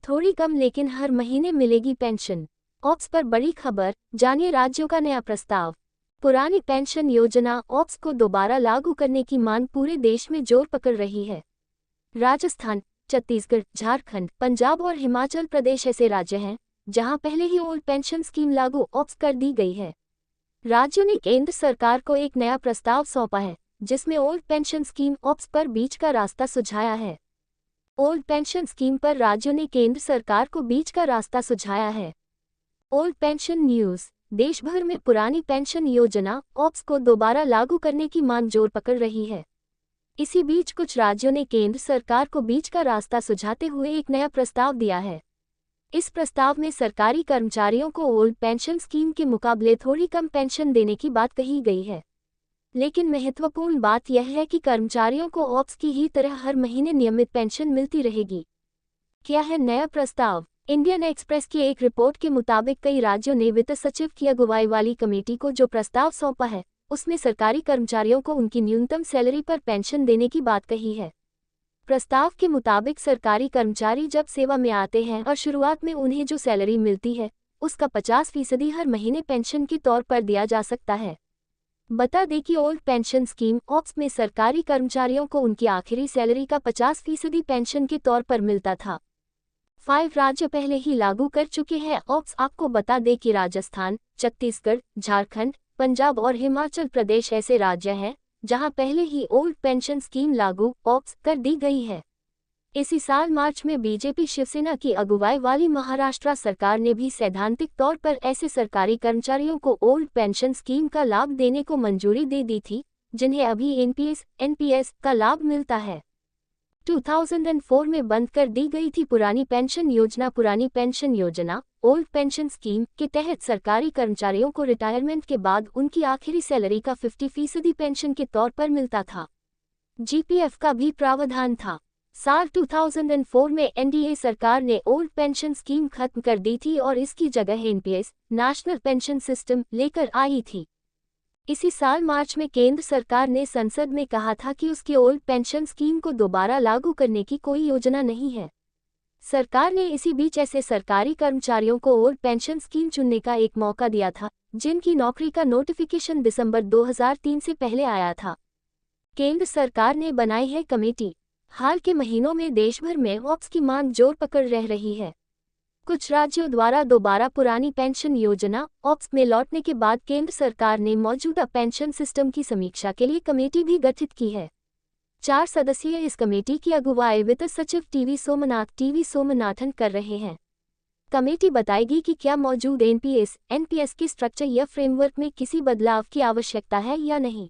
थोड़ी कम लेकिन हर महीने मिलेगी पेंशन। ऑप्स पर बड़ी खबर, जानिए राज्यों का नया प्रस्ताव। पुरानी पेंशन योजना ऑप्स को दोबारा लागू करने की मांग पूरे देश में जोर पकड़ रही है। राजस्थान, छत्तीसगढ़, झारखंड, पंजाब और हिमाचल प्रदेश ऐसे राज्य हैं जहां पहले ही ओल्ड पेंशन स्कीम लागू ऑप्स कर दी गई है। राज्यों ने केंद्र सरकार को एक नया प्रस्ताव सौंपा है जिसमें ओल्ड पेंशन स्कीम ऑप्स पर बीच का रास्ता सुझाया है। ओल्ड पेंशन स्कीम पर राज्यों ने केंद्र सरकार को बीच का रास्ता सुझाया है। Old pension news. देश भर में पुरानी पेंशन योजना ऑप्स को दोबारा लागू करने की मांग जोर पकड़ रही है। इसी बीच कुछ राज्यों ने केंद्र सरकार को बीच का रास्ता सुझाते हुए एक नया प्रस्ताव दिया है। इस प्रस्ताव में सरकारी कर्मचारियों को ओल्ड पेंशन स्कीम के मुकाबले थोड़ी कम पेंशन देने की बात कही गई है। लेकिन महत्वपूर्ण बात यह है कि कर्मचारियों को ऑप्स की ही तरह हर महीने नियमित पेंशन मिलती रहेगी। क्या है नया प्रस्ताव? इंडियन एक्सप्रेस की एक रिपोर्ट के मुताबिक कई राज्यों ने वित्त सचिव की अगुवाई वाली कमेटी को जो प्रस्ताव सौंपा है उसमें सरकारी कर्मचारियों को उनकी न्यूनतम सैलरी पर पेंशन देने की बात कही है। प्रस्ताव के मुताबिक सरकारी कर्मचारी जब सेवा में आते हैं और शुरुआत में उन्हें जो सैलरी मिलती है उसका 50% हर महीने पेंशन के तौर पर दिया जा सकता है। बता दें कि ओल्ड पेंशन स्कीम ऑप्स में सरकारी कर्मचारियों को उनकी आखिरी सैलरी का 50% पेंशन के तौर पर मिलता था। 5 राज्य पहले ही लागू कर चुके हैं ऑप्स। आपको बता दें कि राजस्थान, छत्तीसगढ़, झारखंड, पंजाब और हिमाचल प्रदेश ऐसे राज्य हैं जहां पहले ही ओल्ड पेंशन स्कीम लागू ऑप्स कर दी गई है। इसी साल मार्च में बीजेपी शिवसेना की अगुवाई वाली महाराष्ट्र सरकार ने भी सैद्धांतिक तौर पर ऐसे सरकारी कर्मचारियों को ओल्ड पेंशन स्कीम का लाभ देने को मंजूरी दे दी थी जिन्हें अभी एनपीएस का लाभ मिलता है। 2004 में बंद कर दी गई थी पुरानी पेंशन योजना। पुरानी पेंशन योजना ओल्ड पेंशन स्कीम के तहत सरकारी कर्मचारियों को रिटायरमेंट के बाद उनकी आखिरी सैलरी का 50% पेंशन के तौर पर मिलता था। जीपीएफ का भी प्रावधान था। साल 2004 में एनडीए सरकार ने ओल्ड पेंशन स्कीम खत्म कर दी थी और इसकी जगह एनपीएस नेशनल पेंशन सिस्टम लेकर आई थी। इसी साल मार्च में केंद्र सरकार ने संसद में कहा था कि उसकी ओल्ड पेंशन स्कीम को दोबारा लागू करने की कोई योजना नहीं है। सरकार ने इसी बीच ऐसे सरकारी कर्मचारियों को ओल्ड पेंशन स्कीम चुनने का एक मौका दिया था जिनकी नौकरी का नोटिफिकेशन दिसंबर 2003 से पहले आया था। केंद्र सरकार ने बनाई है कमेटी। हाल के महीनों में देश भर में ऑप्स की मांग जोर पकड़ रही है। कुछ राज्यों द्वारा दोबारा पुरानी पेंशन योजना ऑप्स में लौटने के बाद केंद्र सरकार ने मौजूदा पेंशन सिस्टम की समीक्षा के लिए कमेटी भी गठित की है। 4 सदस्यीय इस कमेटी की अगुवाई वित्त सचिव टीवी सोमनाथन कर रहे हैं। कमेटी बताएगी कि क्या मौजूद एनपीएस की स्ट्रक्चर या फ्रेमवर्क में किसी बदलाव की आवश्यकता है या नहीं।